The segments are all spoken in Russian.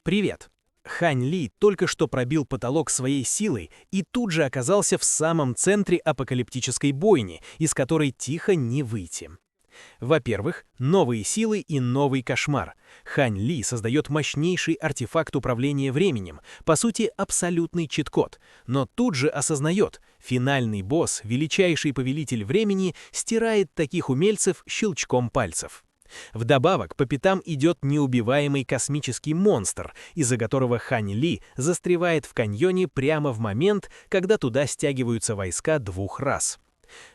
Привет! Хань Ли только что пробил потолок своей силой и тут же оказался в самом центре апокалиптической бойни, из которой тихо не выйти. Во-первых, новые силы и новый кошмар. Хань Ли создает мощнейший артефакт управления временем, по сути абсолютный чит-код, но тут же осознает, финальный босс, величайший повелитель времени, стирает таких умельцев щелчком пальцев. Вдобавок, по пятам идет неубиваемый космический монстр, из-за которого Хань Ли застревает в каньоне прямо в момент, когда туда стягиваются войска двух рас.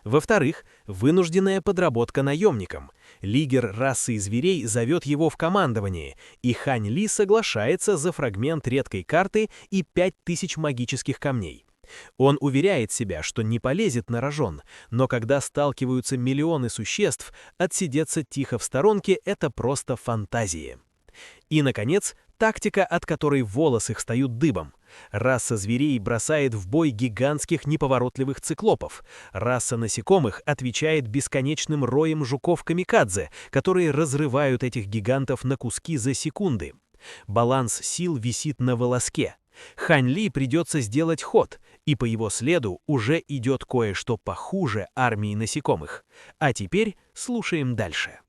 Во-вторых, вынужденная подработка наемником. Лидер расы зверей зовет его в командование, и Хань Ли соглашается за фрагмент редкой карты и 5000 магических камней. Он уверяет себя, что не полезет на рожон, но когда сталкиваются миллионы существ, отсидеться тихо в сторонке – это просто фантазии. И, наконец, тактика, от которой волосы встают дыбом. Раса зверей бросает в бой гигантских неповоротливых циклопов. Раса насекомых отвечает бесконечным роем жуков-камикадзе, которые разрывают этих гигантов на куски за секунды. Баланс сил висит на волоске. Хань Ли придется сделать ход, и по его следу уже идет кое-что похуже армии насекомых. А теперь слушаем дальше.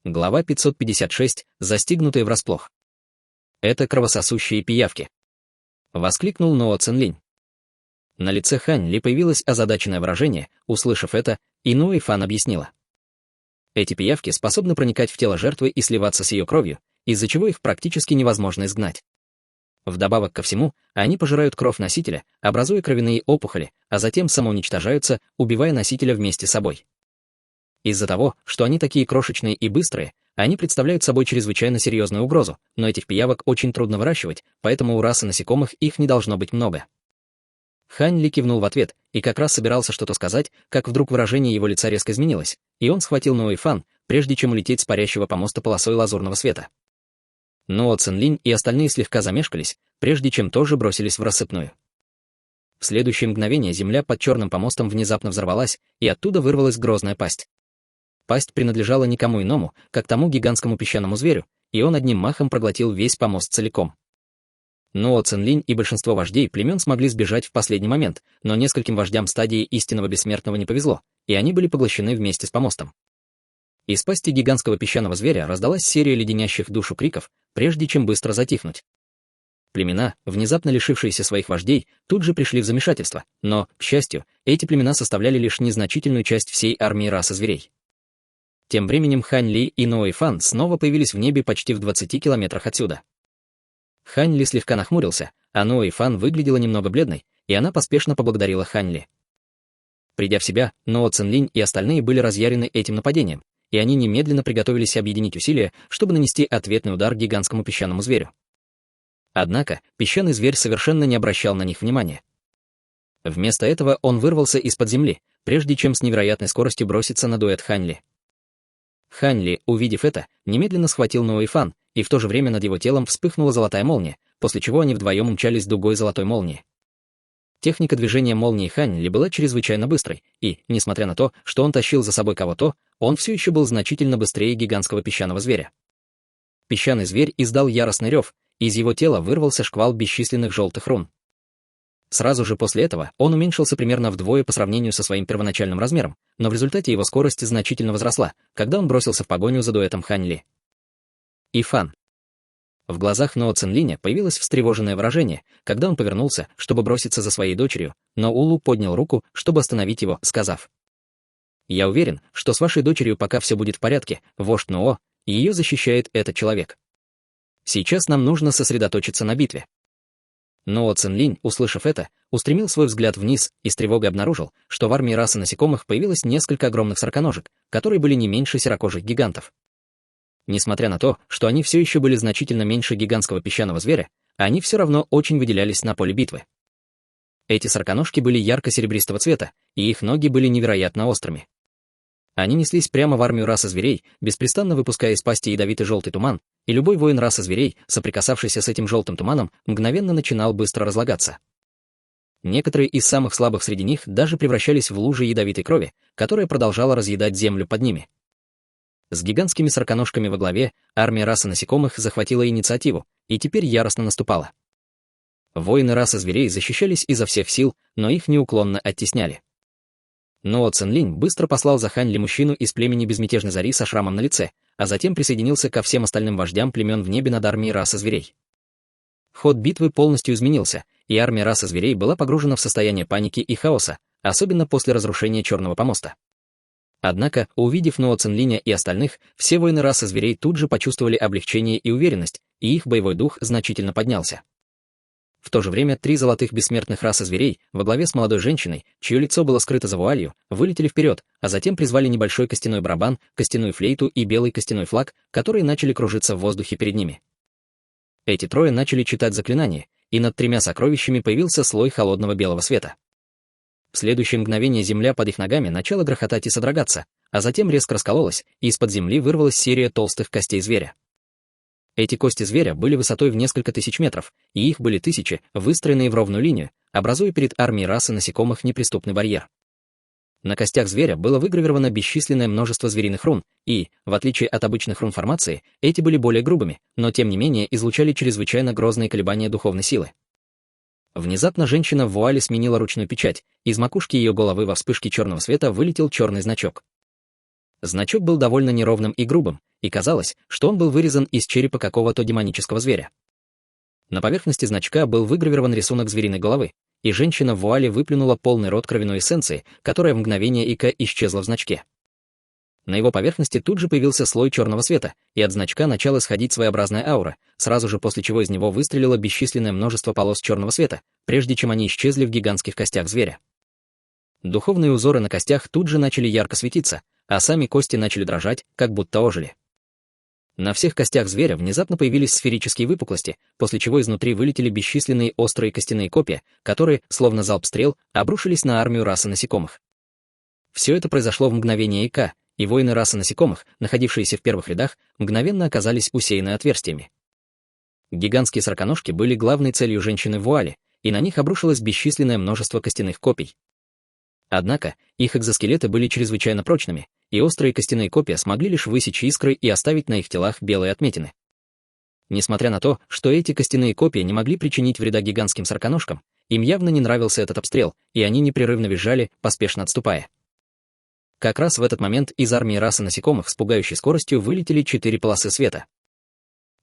Глава 556. Застигнутые врасплох. Это кровососущие пиявки. Воскликнул Ноа Цинлинь. На лице Хань Ли появилось озадаченное выражение, услышав это, и Ноа Фан объяснила. Эти пиявки способны проникать в тело жертвы и сливаться с ее кровью, из-за чего их практически невозможно изгнать. Вдобавок ко всему, они пожирают кровь носителя, образуя кровяные опухоли, а затем самоуничтожаются, убивая носителя вместе с собой. Из-за того, что они такие крошечные и быстрые, они представляют собой чрезвычайно серьезную угрозу, но этих пиявок очень трудно выращивать, поэтому у расы насекомых их не должно быть много. Хань Ли кивнул в ответ и как раз собирался что-то сказать, как вдруг выражение его лица резко изменилось, и он схватил Ноа Фан, прежде чем улететь с парящего помоста полосой лазурного света. Ноа Цинлинь и остальные слегка замешкались, прежде чем тоже бросились в рассыпную. В следующее мгновение земля под черным помостом внезапно взорвалась, и оттуда вырвалась грозная пасть. Пасть принадлежала никому иному, как тому гигантскому песчаному зверю, и он одним махом проглотил весь помост целиком. Ноа Цинлинь и большинство вождей племен смогли сбежать в последний момент, но нескольким вождям стадии истинного бессмертного не повезло, и они были поглощены вместе с помостом. Из пасти гигантского песчаного зверя раздалась серия леденящих душу криков, прежде чем быстро затихнуть. Племена, внезапно лишившиеся своих вождей, тут же пришли в замешательство, но, к счастью, эти племена составляли лишь незначительную часть всей армии расы зверей. Тем временем Хань Ли и Ноа Фан снова появились в небе почти в 20 километрах отсюда. Хань Ли слегка нахмурился, а Ноа Фан выглядела немного бледной, и она поспешно поблагодарила Хань Ли. Придя в себя, Ноа Цинлинь и остальные были разъярены этим нападением, и они немедленно приготовились объединить усилия, чтобы нанести ответный удар гигантскому песчаному зверю. Однако песчаный зверь совершенно не обращал на них внимания. Вместо этого он вырвался из-под земли, прежде чем с невероятной скоростью броситься на дуэт Хань Ли. Хань Ли, увидев это, немедленно схватил Ноа Фан, и в то же время над его телом вспыхнула золотая молния, после чего они вдвоем умчались дугой золотой молнии. Техника движения молнии Хань Ли была чрезвычайно быстрой, и, несмотря на то, что он тащил за собой кого-то, он все еще был значительно быстрее гигантского песчаного зверя. Песчаный зверь издал яростный рев, и из его тела вырвался шквал бесчисленных желтых рун. Сразу же после этого он уменьшился примерно вдвое по сравнению со своим первоначальным размером, но в результате его скорость значительно возросла, когда он бросился в погоню за дуэтом Хань Ли. И Фан. В глазах Ноа Цинлиня появилось встревоженное выражение, когда он повернулся, чтобы броситься за своей дочерью, но Улу поднял руку, чтобы остановить его, сказав: «Я уверен, что с вашей дочерью пока все будет в порядке, вождь Ноа, и ее защищает этот человек. Сейчас нам нужно сосредоточиться на битве». Ноа Цинлинь, услышав это, устремил свой взгляд вниз и с тревогой обнаружил, что в армии расы насекомых появилось несколько огромных сороконожек, которые были не меньше серокожих гигантов. Несмотря на то, что они все еще были значительно меньше гигантского песчаного зверя, они все равно очень выделялись на поле битвы. Эти сороконожки были ярко-серебристого цвета, и их ноги были невероятно острыми. Они неслись прямо в армию расы зверей, беспрестанно выпуская из пасти ядовитый желтый туман, и любой воин расы зверей, соприкасавшийся с этим желтым туманом, мгновенно начинал быстро разлагаться. Некоторые из самых слабых среди них даже превращались в лужи ядовитой крови, которая продолжала разъедать землю под ними. С гигантскими сороконожками во главе армия расы насекомых захватила инициативу и теперь яростно наступала. Воины расы зверей защищались изо всех сил, но их неуклонно оттесняли. Но Цинлинь быстро послал за Хань Ли мужчину из племени Безмятежной Зари со шрамом на лице, а затем присоединился ко всем остальным вождям племен в небе над армией расы зверей. Ход битвы полностью изменился, и армия расы зверей была погружена в состояние паники и хаоса, особенно после разрушения Черного помоста. Однако, увидев Ноа Цинлиня и остальных, все воины расы зверей тут же почувствовали облегчение и уверенность, и их боевой дух значительно поднялся. В то же время 3 золотых бессмертных расы зверей во главе с молодой женщиной, чье лицо было скрыто за вуалью, вылетели вперед, а затем призвали небольшой костяной барабан, костяную флейту и белый костяной флаг, которые начали кружиться в воздухе перед ними. Эти трое начали читать заклинания, и над 3 сокровищами появился слой холодного белого света. В следующее мгновение земля под их ногами начала грохотать и содрогаться, а затем резко раскололась, и из-под земли вырвалась серия толстых костей зверя. Эти кости зверя были высотой в несколько тысяч метров, и их были тысячи, выстроенные в ровную линию, образуя перед армией расы насекомых неприступный барьер. На костях зверя было выгравировано бесчисленное множество звериных рун, и, в отличие от обычных рун формации, эти были более грубыми, но тем не менее излучали чрезвычайно грозные колебания духовной силы. Внезапно женщина в вуале сменила ручную печать, из макушки ее головы во вспышке черного света вылетел черный значок. Значок был довольно неровным и грубым, и казалось, что он был вырезан из черепа какого-то демонического зверя. На поверхности значка был выгравирован рисунок звериной головы, и женщина в вуале выплюнула полный рот кровяной эссенции, которая в мгновение ока исчезла в значке. На его поверхности тут же появился слой черного света, и от значка начала сходить своеобразная аура, сразу же после чего из него выстрелило бесчисленное множество полос черного света, прежде чем они исчезли в гигантских костях зверя. Духовные узоры на костях тут же начали ярко светиться, а сами кости начали дрожать, как будто ожили. На всех костях зверя внезапно появились сферические выпуклости, после чего изнутри вылетели бесчисленные острые костяные копья, которые, словно залп стрел, обрушились на армию расы насекомых. Все это произошло в мгновение ока, и воины расы насекомых, находившиеся в первых рядах, мгновенно оказались усеяны отверстиями. Гигантские сороконожки были главной целью женщины в вуале, и на них обрушилось бесчисленное множество костяных копий. Однако, их экзоскелеты были чрезвычайно прочными, и острые костяные копья смогли лишь высечь искры и оставить на их телах белые отметины. Несмотря на то, что эти костяные копья не могли причинить вреда гигантским сороконожкам, им явно не нравился этот обстрел, и они непрерывно визжали, поспешно отступая. Как раз в этот момент из армии расы насекомых с пугающей скоростью вылетели 4 полосы света.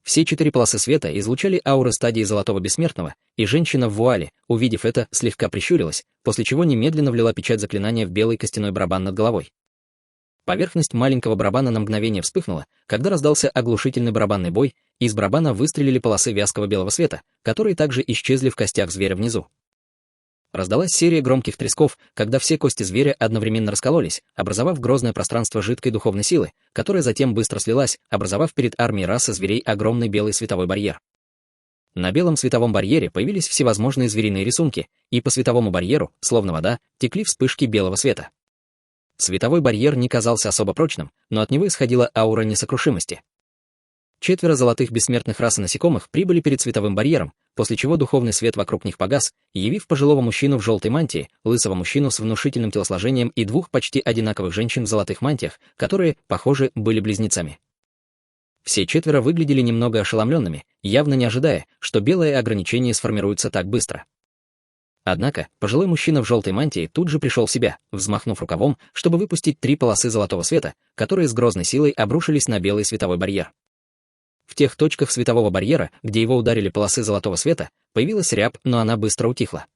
Все 4 полосы света излучали ауры стадии Золотого Бессмертного, и женщина в вуале, увидев это, слегка прищурилась, после чего немедленно влила печать заклинания в белый костяной барабан над головой. Поверхность маленького барабана на мгновение вспыхнула, когда раздался оглушительный барабанный бой, и из барабана выстрелили полосы вязкого белого света, которые также исчезли в костях зверя внизу. Раздалась серия громких тресков, когда все кости зверя одновременно раскололись, образовав грозное пространство жидкой духовной силы, которая затем быстро слилась, образовав перед армией расы зверей огромный белый световой барьер. На белом световом барьере появились всевозможные звериные рисунки, и по световому барьеру, словно вода, текли вспышки белого света. Световой барьер не казался особо прочным, но от него исходила аура несокрушимости. 4 золотых бессмертных расы насекомых прибыли перед световым барьером, после чего духовный свет вокруг них погас, явив пожилого мужчину в желтой мантии, лысого мужчину с внушительным телосложением и 2 почти одинаковых женщин в золотых мантиях, которые, похоже, были близнецами. Все 4 выглядели немного ошеломленными, явно не ожидая, что белое ограничение сформируется так быстро. Однако, пожилой мужчина в желтой мантии тут же пришел в себя, взмахнув рукавом, чтобы выпустить 3 полосы золотого света, которые с грозной силой обрушились на белый световой барьер. В тех точках светового барьера, где его ударили полосы золотого света, появилась рябь, но она быстро утихла.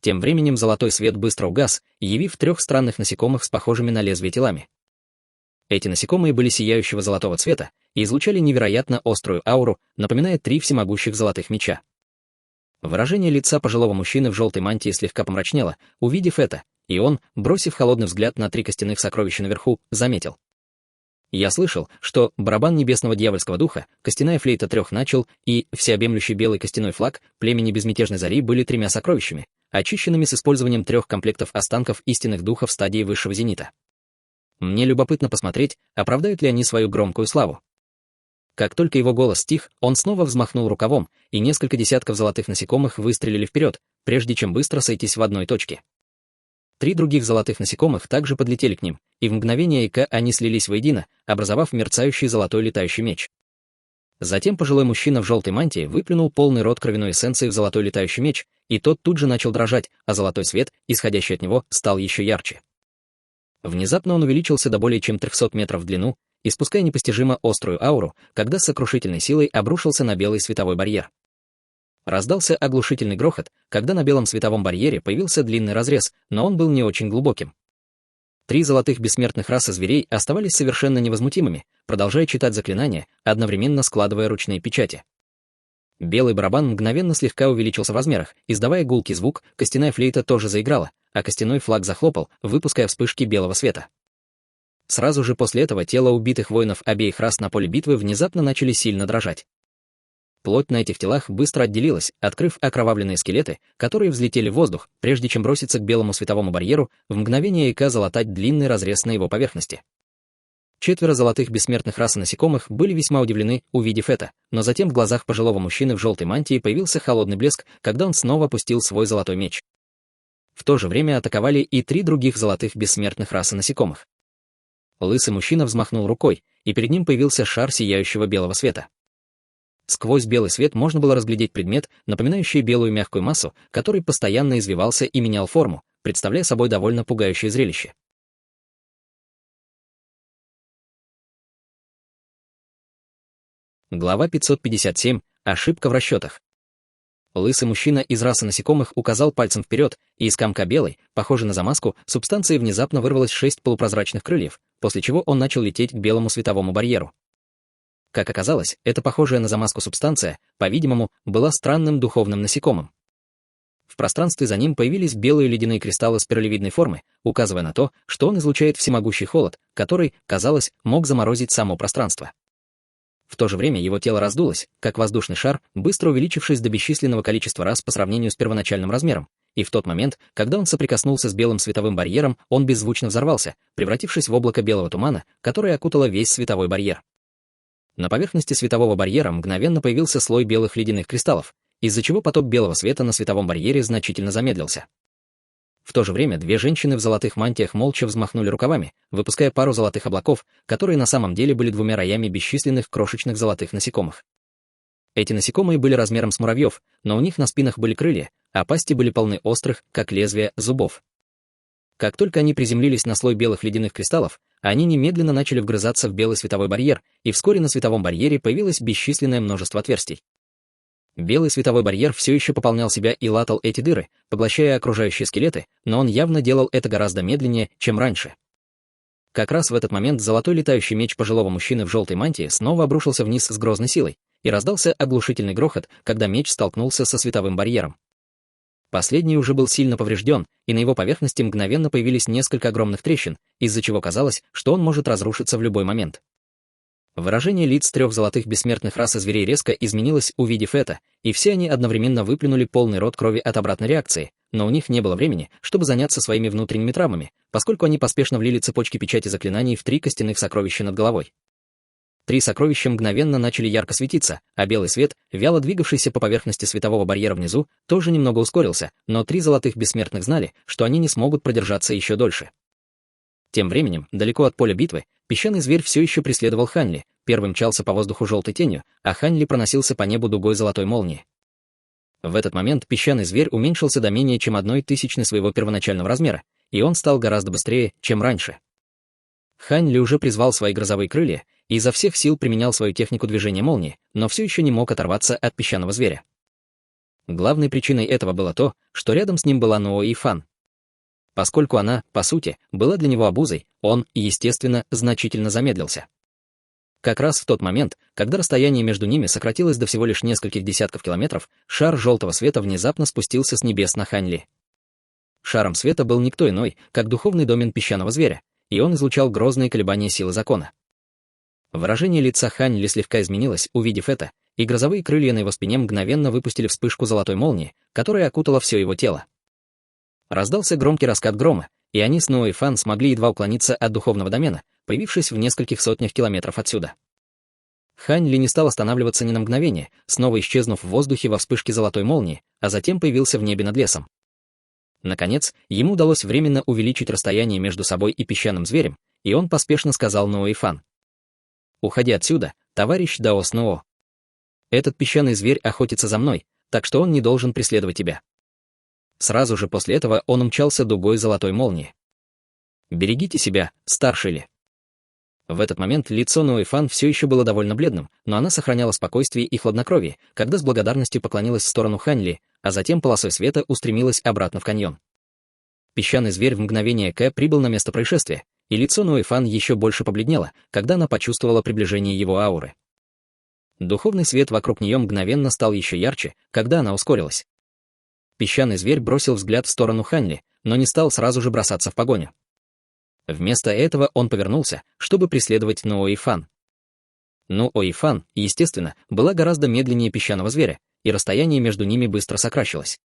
Тем временем золотой свет быстро угас, явив 3 странных насекомых с похожими на лезвие телами. Эти насекомые были сияющего золотого цвета и излучали невероятно острую ауру, напоминая 3 всемогущих золотых меча. Выражение лица пожилого мужчины в желтой мантии слегка помрачнело, увидев это, и он, бросив холодный взгляд на 3 костяных сокровища наверху, заметил: «Я слышал, что барабан небесного дьявольского духа, костяная флейта 3 начал и всеобъемлющий белый костяной флаг племени Безмятежной Зари были 3 сокровищами, очищенными с использованием 3 комплектов останков истинных духов стадии высшего зенита. Мне любопытно посмотреть, оправдают ли они свою громкую славу». Как только его голос стих, он снова взмахнул рукавом, и несколько десятков золотых насекомых выстрелили вперед, прежде чем быстро сойтись в одной точке. 3 других золотых насекомых также подлетели к ним, и в мгновение ока они слились воедино, образовав мерцающий золотой летающий меч. Затем пожилой мужчина в желтой мантии выплюнул полный рот кровяной эссенции в золотой летающий меч, и тот тут же начал дрожать, а золотой свет, исходящий от него, стал еще ярче. Внезапно он увеличился до более чем 300 метров в длину, испуская непостижимо острую ауру, когда с сокрушительной силой обрушился на белый световой барьер. Раздался оглушительный грохот, когда на белом световом барьере появился длинный разрез, но он был не очень глубоким. 3 золотых бессмертных расы зверей оставались совершенно невозмутимыми, продолжая читать заклинания, одновременно складывая ручные печати. Белый барабан мгновенно слегка увеличился в размерах, издавая гулкий звук, костяная флейта тоже заиграла, а костяной флаг захлопал, выпуская вспышки белого света. Сразу же после этого тела убитых воинов обеих рас на поле битвы внезапно начали сильно дрожать. Плоть на этих телах быстро отделилась, открыв окровавленные скелеты, которые взлетели в воздух, прежде чем броситься к белому световому барьеру, в мгновение ока залатать длинный разрез на его поверхности. 4 золотых бессмертных рас насекомых были весьма удивлены, увидев это, но затем в глазах пожилого мужчины в желтой мантии появился холодный блеск, когда он снова опустил свой золотой меч. В то же время атаковали и 3 других золотых бессмертных расы насекомых. Лысый мужчина взмахнул рукой, и перед ним появился шар сияющего белого света. Сквозь белый свет можно было разглядеть предмет, напоминающий белую мягкую массу, который постоянно извивался и менял форму, представляя собой довольно пугающее зрелище. Глава 557. Ошибка в расчетах. Лысый мужчина из расы насекомых указал пальцем вперед, и из комка белой, похожей на замазку, субстанции внезапно вырвалось 6 полупрозрачных крыльев, после чего он начал лететь к белому световому барьеру. Как оказалось, эта похожая на замазку субстанция, по-видимому, была странным духовным насекомым. В пространстве за ним появились белые ледяные кристаллы спиралевидной формы, указывая на то, что он излучает всемогущий холод, который, казалось, мог заморозить само пространство. В то же время его тело раздулось, как воздушный шар, быстро увеличившись до бесчисленного количества раз по сравнению с первоначальным размером, и в тот момент, когда он соприкоснулся с белым световым барьером, он беззвучно взорвался, превратившись в облако белого тумана, которое окутало весь световой барьер. На поверхности светового барьера мгновенно появился слой белых ледяных кристаллов, из-за чего поток белого света на световом барьере значительно замедлился. В то же время 2 женщины в золотых мантиях молча взмахнули рукавами, выпуская пару золотых облаков, которые на самом деле были 2 роями бесчисленных крошечных золотых насекомых. Эти насекомые были размером с муравьев, но у них на спинах были крылья, а пасти были полны острых, как лезвия, зубов. Как только они приземлились на слой белых ледяных кристаллов, они немедленно начали вгрызаться в белый световой барьер, и вскоре на световом барьере появилось бесчисленное множество отверстий. Белый световой барьер все еще пополнял себя и латал эти дыры, поглощая окружающие скелеты, но он явно делал это гораздо медленнее, чем раньше. Как раз в этот момент золотой летающий меч пожилого мужчины в желтой мантии снова обрушился вниз с грозной силой, и раздался оглушительный грохот, когда меч столкнулся со световым барьером. Последний уже был сильно поврежден, и на его поверхности мгновенно появились несколько огромных трещин, из-за чего казалось, что он может разрушиться в любой момент. Выражение лиц 3 золотых бессмертных рас и зверей резко изменилось, увидев это, и все они одновременно выплюнули полный рот крови от обратной реакции, но у них не было времени, чтобы заняться своими внутренними травмами, поскольку они поспешно влили цепочки печати заклинаний в 3 костяных сокровища над головой. 3 сокровища мгновенно начали ярко светиться, а белый свет, вяло двигавшийся по поверхности светового барьера внизу, тоже немного ускорился, но 3 золотых бессмертных знали, что они не смогут продержаться еще дольше. Тем временем, далеко от поля битвы, песчаный зверь все еще преследовал Ханли, первым мчался по воздуху желтой тенью, а Ханли проносился по небу дугой золотой молнии. В этот момент песчаный зверь уменьшился до менее чем 1/1000 своего первоначального размера, и он стал гораздо быстрее, чем раньше. Ханли уже призвал свои грозовые крылья и изо всех сил применял свою технику движения молнии, но все еще не мог оторваться от песчаного зверя. Главной причиной этого было то, что рядом с ним была Ноо и Фан. Поскольку она, по сути, была для него обузой, он, естественно, значительно замедлился. Как раз в тот момент, когда расстояние между ними сократилось до всего лишь нескольких десятков километров, шар желтого света внезапно спустился с небес на Ханли. Шаром света был никто иной, как духовный домен песчаного зверя, и он излучал грозные колебания силы закона. Выражение лица Ханли слегка изменилось, увидев это, и грозовые крылья на его спине мгновенно выпустили вспышку золотой молнии, которая окутала все его тело. Раздался громкий раскат грома, и они с Ноа и Фан смогли едва уклониться от духовного домена, появившись в нескольких сотнях километров отсюда. Ханли не стал останавливаться ни на мгновение, снова исчезнув в воздухе во вспышке золотой молнии, а затем появился в небе над лесом. Наконец, ему удалось временно увеличить расстояние между собой и песчаным зверем, и он поспешно сказал Ноа Фан: «Уходи отсюда, товарищ Даос Ноо. Этот песчаный зверь охотится за мной, так что он не должен преследовать тебя». Сразу же после этого он умчался дугой золотой молнии. «Берегите себя, старший Ли». В этот момент лицо Ноа Фан все еще было довольно бледным, но она сохраняла спокойствие и хладнокровие, когда с благодарностью поклонилась в сторону Хань Ли, а затем полосой света устремилась обратно в каньон. Песчаный зверь в мгновение прибыл на место происшествия, и лицо Ноа Фан еще больше побледнело, когда она почувствовала приближение его ауры. Духовный свет вокруг нее мгновенно стал еще ярче, когда она ускорилась. Песчаный зверь бросил взгляд в сторону Хань Ли, но не стал сразу же бросаться в погоню. Вместо этого он повернулся, чтобы преследовать Ноа Фан. Ноа Фан, естественно, была гораздо медленнее песчаного зверя, и расстояние между ними быстро сокращалось.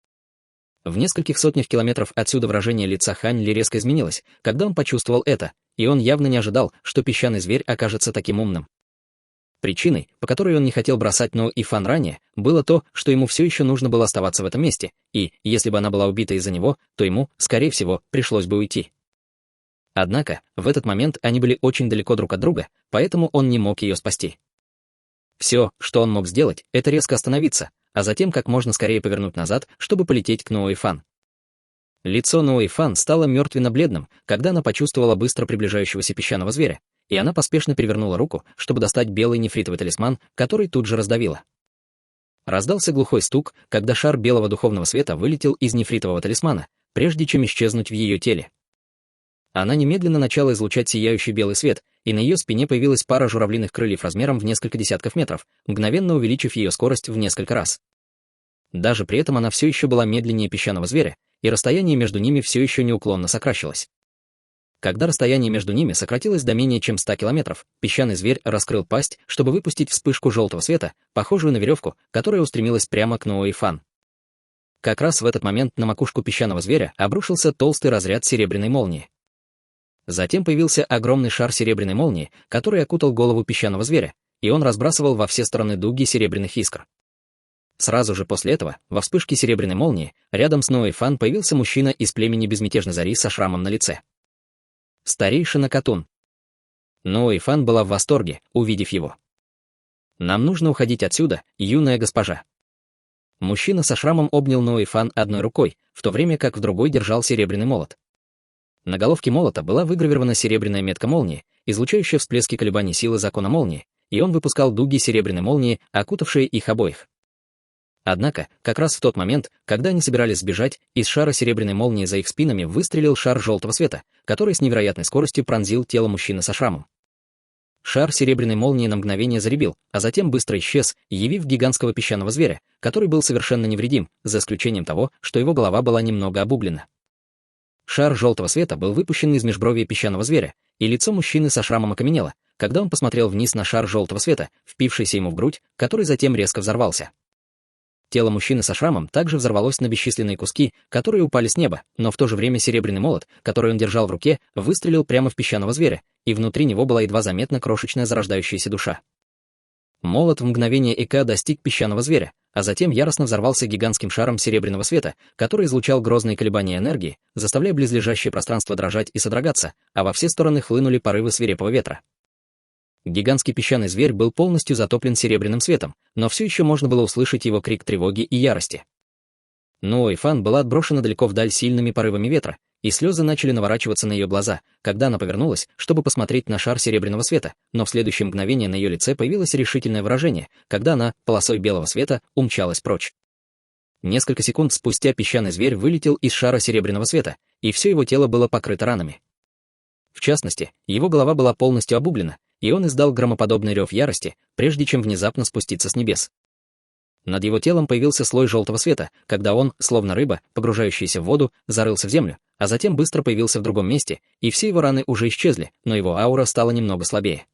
В нескольких сотнях километров отсюда выражение лица Хань Ли резко изменилось, когда он почувствовал это, и он явно не ожидал, что песчаный зверь окажется таким умным. Причиной, по которой он не хотел бросать Ноа Фан ранее, было то, что ему все еще нужно было оставаться в этом месте, и, если бы она была убита из-за него, то ему, скорее всего, пришлось бы уйти. Однако, в этот момент они были очень далеко друг от друга, поэтому он не мог ее спасти. Все, что он мог сделать, это резко остановиться, а затем как можно скорее повернуть назад, чтобы полететь к Ноа Фан. Лицо Ноа Фан стало мертвенно-бледным, когда она почувствовала быстро приближающегося песчаного зверя, и она поспешно перевернула руку, чтобы достать белый нефритовый талисман, который тут же раздавила. Раздался глухой стук, когда шар белого духовного света вылетел из нефритового талисмана, прежде чем исчезнуть в ее теле. Она немедленно начала излучать сияющий белый свет, и на ее спине появилась пара журавлиных крыльев размером в несколько десятков метров, мгновенно увеличив ее скорость в несколько раз. Даже при этом она все еще была медленнее песчаного зверя, и расстояние между ними все еще неуклонно сокращалось. Когда расстояние между ними сократилось до менее чем 100 километров, песчаный зверь раскрыл пасть, чтобы выпустить вспышку желтого света, похожую на веревку, которая устремилась прямо к Ноа Фан. Как раз в этот момент на макушку песчаного зверя обрушился толстый разряд серебряной молнии. Затем появился огромный шар серебряной молнии, который окутал голову песчаного зверя, и он разбрасывал во все стороны дуги серебряных искр. Сразу же после этого, во вспышке серебряной молнии, рядом с Ноа Фан появился мужчина из племени Безмятежной Зари со шрамом на лице. Старейшина Катун. Ноа Фан была в восторге, увидев его. «Нам нужно уходить отсюда, юная госпожа». Мужчина со шрамом обнял Ноа Фан одной рукой, в то время как в другой держал серебряный молот. На головке молота была выгравирована серебряная метка молнии, излучающая всплески колебаний силы закона молнии, и он выпускал дуги серебряной молнии, окутавшие их обоих. Однако, как раз в тот момент, когда они собирались сбежать, из шара серебряной молнии за их спинами выстрелил шар желтого света, который с невероятной скоростью пронзил тело мужчины со шрамом. Шар серебряной молнии на мгновение заребил, а затем быстро исчез, явив гигантского песчаного зверя, который был совершенно невредим, за исключением того, что его голова была немного обуглена. Шар желтого света был выпущен из межбровья песчаного зверя, и лицо мужчины со шрамом окаменело, когда он посмотрел вниз на шар желтого света, впившийся ему в грудь, который затем резко взорвался. Тело мужчины со шрамом также взорвалось на бесчисленные куски, которые упали с неба, но в то же время серебряный молот, который он держал в руке, выстрелил прямо в песчаного зверя, и внутри него была едва заметна крошечная зарождающаяся душа. Молот в мгновение достиг песчаного зверя, а затем яростно взорвался гигантским шаром серебряного света, который излучал грозные колебания энергии, заставляя близлежащее пространство дрожать и содрогаться, а во все стороны хлынули порывы свирепого ветра. Гигантский песчаный зверь был полностью затоплен серебряным светом, но все еще можно было услышать его крик тревоги и ярости. Ноа Фан была отброшена далеко вдаль сильными порывами ветра, и слезы начали наворачиваться на ее глаза, когда она повернулась, чтобы посмотреть на шар серебряного света, но в следующее мгновение на ее лице появилось решительное выражение, когда она, полосой белого света, умчалась прочь. Несколько секунд спустя песчаный зверь вылетел из шара серебряного света, и все его тело было покрыто ранами. В частности, его голова была полностью обуглена, и он издал громоподобный рев ярости, прежде чем внезапно спуститься с небес. Над его телом появился слой желтого света, когда он, словно рыба, погружающаяся в воду, зарылся в землю, а затем быстро появился в другом месте, и все его раны уже исчезли, но его аура стала немного слабее.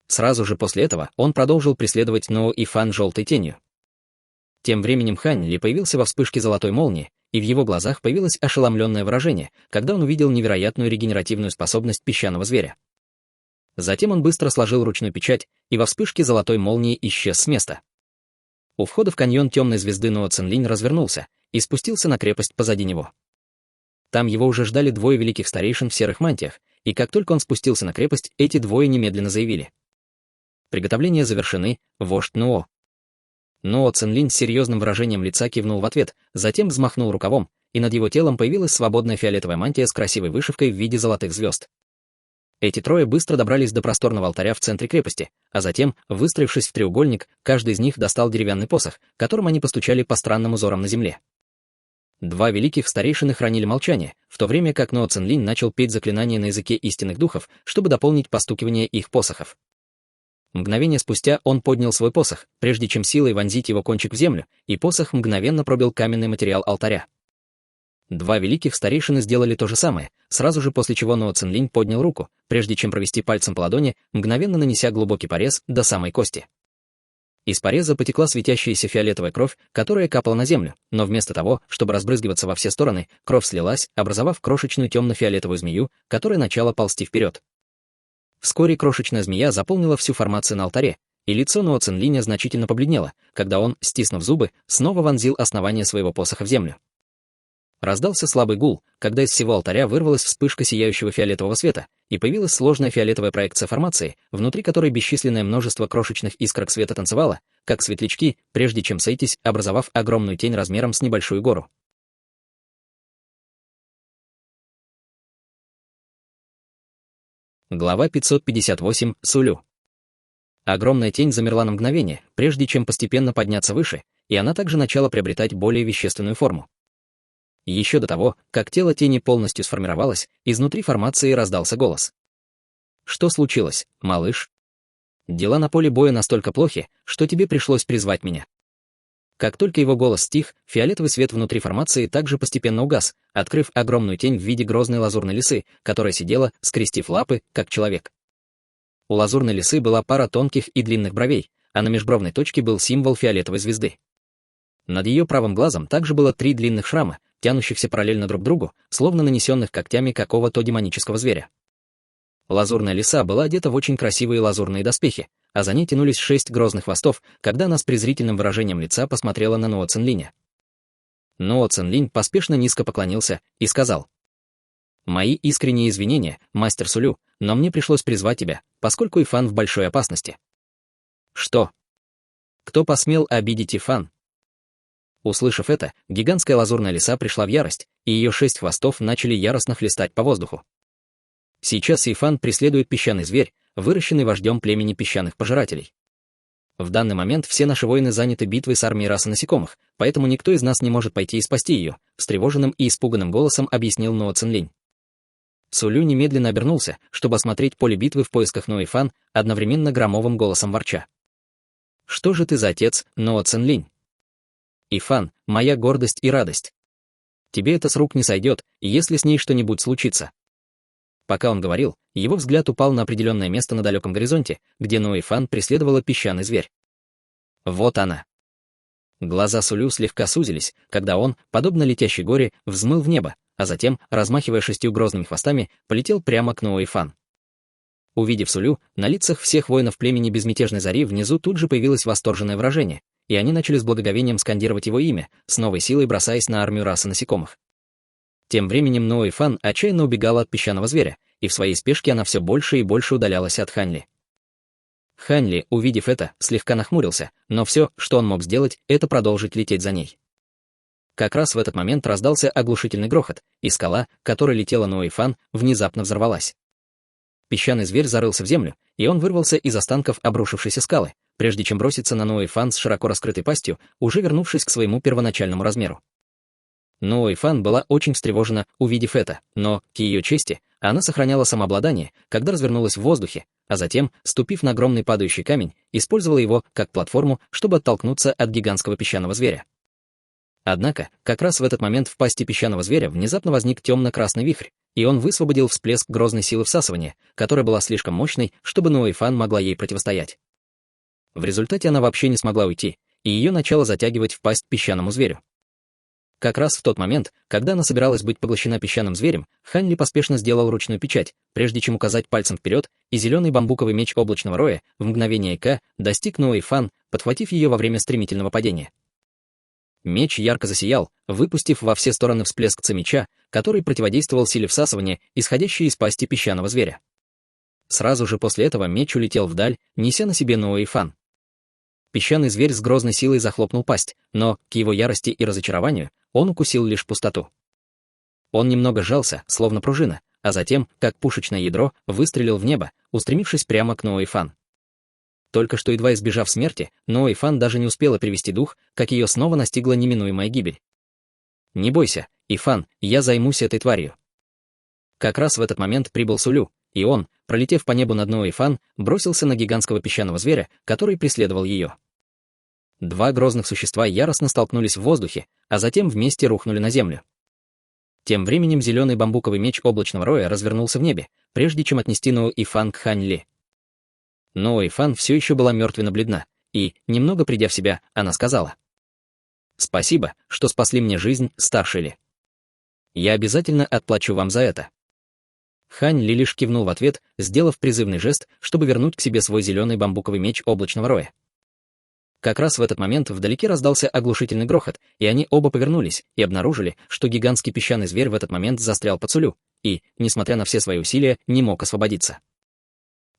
Сразу же после этого он продолжил преследовать Ноа Фан желтой тенью. Тем временем Хань Ли появился во вспышке золотой молнии, и в его глазах появилось ошеломленное выражение, когда он увидел невероятную регенеративную способность песчаного зверя. Затем он быстро сложил ручную печать, и во вспышке золотой молнии исчез с места. У входа в каньон темной звезды Ноа Цинлинь развернулся и спустился на крепость позади него. Там его уже ждали двое великих старейшин в серых мантиях, и как только он спустился на крепость, эти двое немедленно заявили: «Приготовления завершены, вождь Нуо». Нуо Цинлинь с серьезным выражением лица кивнул в ответ, затем взмахнул рукавом, и над его телом появилась свободная фиолетовая мантия с красивой вышивкой в виде золотых звезд. Эти трое быстро добрались до просторного алтаря в центре крепости, а затем, выстроившись в треугольник, каждый из них достал деревянный посох, которым они постучали по странным узорам на земле. Два великих старейшины хранили молчание, в то время как Нуо Цинлинь начал петь заклинания на языке истинных духов, чтобы дополнить постукивание их посохов. Мгновение спустя он поднял свой посох, прежде чем силой вонзить его кончик в землю, и посох мгновенно пробил каменный материал алтаря. Два великих старейшины сделали то же самое, сразу же после чего Нуо Цинлинь поднял руку, прежде чем провести пальцем по ладони, мгновенно нанеся глубокий порез до самой кости. Из пореза потекла светящаяся фиолетовая кровь, которая капала на землю, но вместо того, чтобы разбрызгиваться во все стороны, кровь слилась, образовав крошечную темно-фиолетовую змею, которая начала ползти вперед. Вскоре крошечная змея заполнила всю формацию на алтаре, и лицо Нуо Цинлиня значительно побледнело, когда он, стиснув зубы, снова вонзил основание своего посоха в землю. Раздался слабый гул, когда из всего алтаря вырвалась вспышка сияющего фиолетового света, и появилась сложная фиолетовая проекция формации, внутри которой бесчисленное множество крошечных искорок света танцевало, как светлячки, прежде чем сойтись, образовав огромную тень размером с небольшую гору. Глава 558. Сулю. Огромная тень замерла на мгновение, прежде чем постепенно подняться выше, и она также начала приобретать более вещественную форму. Еще до того, как тело тени полностью сформировалось, изнутри формации раздался голос. «Что случилось, малыш? Дела на поле боя настолько плохи, что тебе пришлось призвать меня». Как только его голос стих, фиолетовый свет внутри формации также постепенно угас, открыв огромную тень в виде грозной лазурной лисы, которая сидела, скрестив лапы, как человек. У лазурной лисы была пара тонких и длинных бровей, а на межбровной точке был символ фиолетовой звезды. Над ее правым глазом также было 3 длинных шрама, тянущихся параллельно друг другу, словно нанесенных когтями какого-то демонического зверя. Лазурная лиса была одета в очень красивые лазурные доспехи, а за ней тянулись 6 грозных хвостов, когда она с презрительным выражением лица посмотрела на Нуо Цинлиня. Нуо Цинлинь поспешно низко поклонился и сказал: «Мои искренние извинения, мастер Сулю, но мне пришлось призвать тебя, поскольку Ифан в большой опасности». «Что? Кто посмел обидеть Ифан?» Услышав это, гигантская лазурная лиса пришла в ярость, и ее 6 хвостов начали яростно хлестать по воздуху. Сейчас Ифан преследует песчаный зверь, выращенный вождем племени песчаных пожирателей. В данный момент все наши воины заняты битвой с армией расы насекомых, поэтому никто из нас не может пойти и спасти ее, встревоженным и испуганным голосом объяснил Нуо Цинлинь. Сулю немедленно обернулся, чтобы осмотреть поле битвы в поисках Нуо Ифан, одновременно громовым голосом ворча. «Что же ты за отец, Нуо Цинлинь? Ифан, моя гордость и радость. Тебе это с рук не сойдет, если с ней что-нибудь случится». Пока он говорил, его взгляд упал на определенное место на далеком горизонте, где Нуо Ифан преследовала песчаный зверь. Вот она. Глаза Сулю слегка сузились, когда он, подобно летящей горе, взмыл в небо, а затем, размахивая 6 грозными хвостами, полетел прямо к Нуо Ифан. Увидев Сулю, на лицах всех воинов племени Безмятежной Зари внизу тут же появилось восторженное выражение, и они начали с благоговением скандировать его имя, с новой силой бросаясь на армию расы насекомых. Тем временем Нуо Ифан отчаянно убегала от песчаного зверя, и в своей спешке она все больше и больше удалялась от Ханьли. Ханьли, увидев это, слегка нахмурился, но все, что он мог сделать, это продолжить лететь за ней. Как раз в этот момент раздался оглушительный грохот, и скала, к которой летела Нуо Ифан, внезапно взорвалась. Песчаный зверь зарылся в землю, и он вырвался из останков обрушившейся скалы, прежде чем броситься на Нуо Ифан с широко раскрытой пастью, уже вернувшись к своему первоначальному размеру. Нуо Ифан была очень встревожена, увидев это, но, к ее чести, она сохраняла самообладание, когда развернулась в воздухе, а затем, ступив на огромный падающий камень, использовала его как платформу, чтобы оттолкнуться от гигантского песчаного зверя. Однако, как раз в этот момент в пасти песчаного зверя внезапно возник темно-красный вихрь, и он высвободил всплеск грозной силы всасывания, которая была слишком мощной, чтобы Нуо Ифан могла ей противостоять. В результате она вообще не смогла уйти, и ее начало затягивать в пасть песчаному зверю. Как раз в тот момент, когда она собиралась быть поглощена песчаным зверем, Ханьли поспешно сделал ручную печать, прежде чем указать пальцем вперед, и зеленый бамбуковый меч облачного роя в мгновение ока достиг Нуо Ифан, подхватив ее во время стремительного падения. Меч ярко засиял, выпустив во все стороны всплеск меча, который противодействовал силе всасывания, исходящей из пасти песчаного зверя. Сразу же после этого меч улетел вдаль, неся на себе Ноа и Фан. Песчаный зверь с грозной силой захлопнул пасть, но, к его ярости и разочарованию, он укусил лишь пустоту. Он немного сжался, словно пружина, а затем, как пушечное ядро, выстрелил в небо, устремившись прямо к Ноа и Фан. Только что едва избежав смерти, Ноа и Фан даже не успела привести дух, как ее снова настигла неминуемая гибель. «Не бойся, Ифан, я займусь этой тварью». Как раз в этот момент прибыл Сулю, и он, пролетев по небу над Ноа и Фан, бросился на гигантского песчаного зверя, который преследовал ее. Два грозных существа яростно столкнулись в воздухе, а затем вместе рухнули на землю. Тем временем зеленый бамбуковый меч облачного роя развернулся в небе, прежде чем отнести Ноа и Фан к Хань Ли. Ноа и Фан все еще была мертвенно-бледна, и, немного придя в себя, она сказала: «Спасибо, что спасли мне жизнь, старший Ли. Я обязательно отплачу вам за это». Хань Ли лишь кивнул в ответ, сделав призывный жест, чтобы вернуть к себе свой зеленый бамбуковый меч облачного роя. Как раз в этот момент вдалеке раздался оглушительный грохот, и они оба повернулись и обнаружили, что гигантский песчаный зверь в этот момент застрял под Сулю и, несмотря на все свои усилия, не мог освободиться.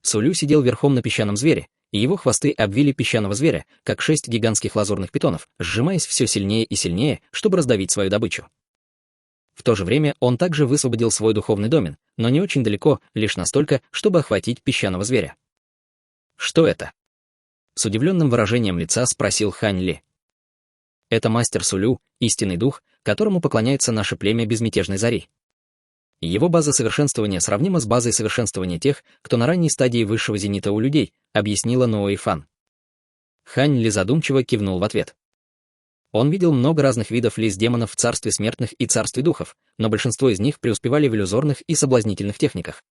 Сулю сидел верхом на песчаном звере, и его хвосты обвили песчаного зверя, как 6 гигантских лазурных питонов, сжимаясь все сильнее и сильнее, чтобы раздавить свою добычу. В то же время он также высвободил свой духовный домен, но не очень далеко, лишь настолько, чтобы охватить песчаного зверя. «Что это?» С удивленным выражением лица спросил Хань Ли. «Это мастер Сулю, истинный дух, которому поклоняется наше племя Безмятежной Зари. Его база совершенствования сравнима с базой совершенствования тех, кто на ранней стадии высшего зенита у людей», объяснила Ноа и Фан. Хань Ли задумчиво кивнул в ответ. Он видел много разных видов лис-демонов в царстве смертных и царстве духов, но большинство из них преуспевали в иллюзорных и соблазнительных техниках.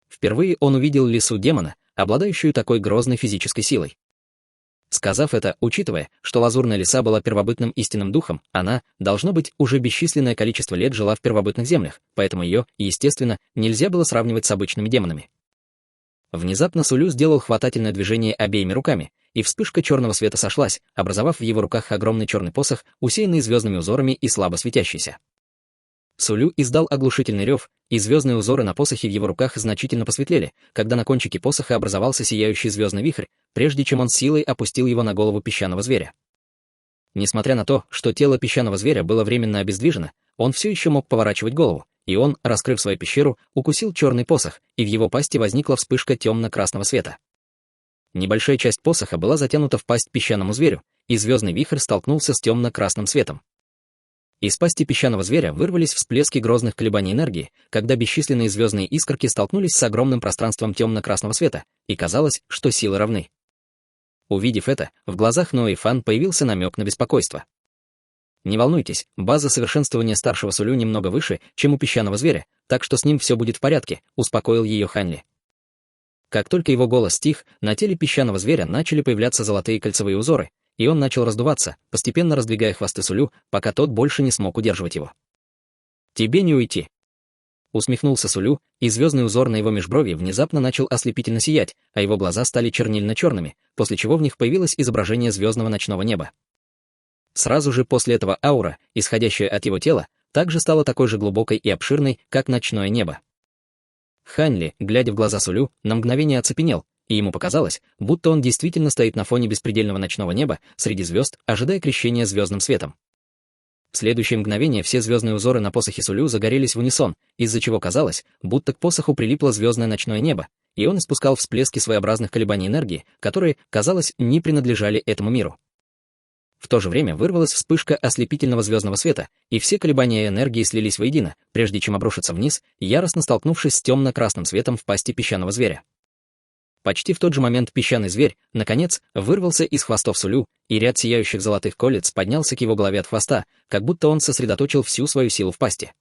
Впервые он увидел лису-демона, обладающую такой грозной физической силой. Сказав это, учитывая, что лазурная лиса была первобытным истинным духом, она, должно быть, уже бесчисленное количество лет жила в первобытных землях, поэтому ее, естественно, нельзя было сравнивать с обычными демонами. Внезапно Сулю сделал хватательное движение обеими руками, и вспышка черного света сошлась, образовав в его руках огромный черный посох, усеянный звездными узорами и слабо светящийся. Сулю издал оглушительный рев, и звездные узоры на посохе в его руках значительно посветлели, когда на кончике посоха образовался сияющий звездный вихрь, прежде чем он силой опустил его на голову песчаного зверя. Несмотря на то, что тело песчаного зверя было временно обездвижено, он все еще мог поворачивать голову, и он, раскрыв свою пещеру, укусил черный посох, и в его пасти возникла вспышка темно-красного света. Небольшая часть посоха была затянута в пасть песчаному зверю, и звездный вихрь столкнулся с темно-красным светом. Из пасти песчаного зверя вырвались всплески грозных колебаний энергии, когда бесчисленные звездные искорки столкнулись с огромным пространством темно-красного света, и казалось, что силы равны. Увидев это, в глазах Ноа и Фан появился намек на беспокойство. «Не волнуйтесь, база совершенствования старшего Сулю немного выше, чем у песчаного зверя, так что с ним все будет в порядке», — успокоил ее Хань Ли. Как только его голос стих, на теле песчаного зверя начали появляться золотые кольцевые узоры, и он начал раздуваться, постепенно раздвигая хвосты Сулю, пока тот больше не смог удерживать его. «Тебе не уйти!» Усмехнулся Сулю, и звездный узор на его межбровье внезапно начал ослепительно сиять, а его глаза стали чернильно-черными, после чего в них появилось изображение звездного ночного неба. Сразу же после этого аура, исходящая от его тела, также стала такой же глубокой и обширной, как ночное небо. Хань Ли, глядя в глаза Сулю, на мгновение оцепенел, и ему показалось, будто он действительно стоит на фоне беспредельного ночного неба среди звезд, ожидая крещения звездным светом. В следующее мгновение все звездные узоры на посохе Сулю загорелись в унисон, из-за чего казалось, будто к посоху прилипло звездное ночное небо, и он испускал всплески своеобразных колебаний энергии, которые, казалось, не принадлежали этому миру. В то же время вырвалась вспышка ослепительного звездного света, и все колебания энергии слились воедино, прежде чем обрушиться вниз, яростно столкнувшись с темно-красным светом в пасти песчаного зверя. Почти в тот же момент песчаный зверь, наконец, вырвался из хвостов Сулю, и ряд сияющих золотых колец поднялся к его голове от хвоста, как будто он сосредоточил всю свою силу в пасти.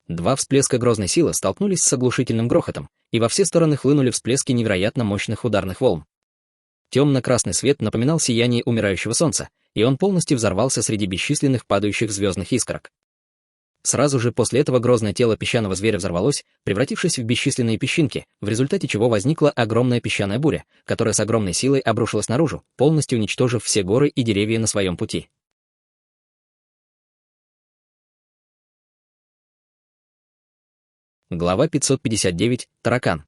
Два всплеска грозной силы столкнулись с оглушительным грохотом, и во все стороны хлынули всплески невероятно мощных ударных волн. Темно-красный свет напоминал сияние умирающего солнца, и он полностью взорвался среди бесчисленных падающих звездных искорок. Сразу же после этого грозное тело песчаного зверя взорвалось, превратившись в бесчисленные песчинки, в результате чего возникла огромная песчаная буря, которая с огромной силой обрушилась наружу, полностью уничтожив все горы и деревья на своем пути. Глава 559. Таракан.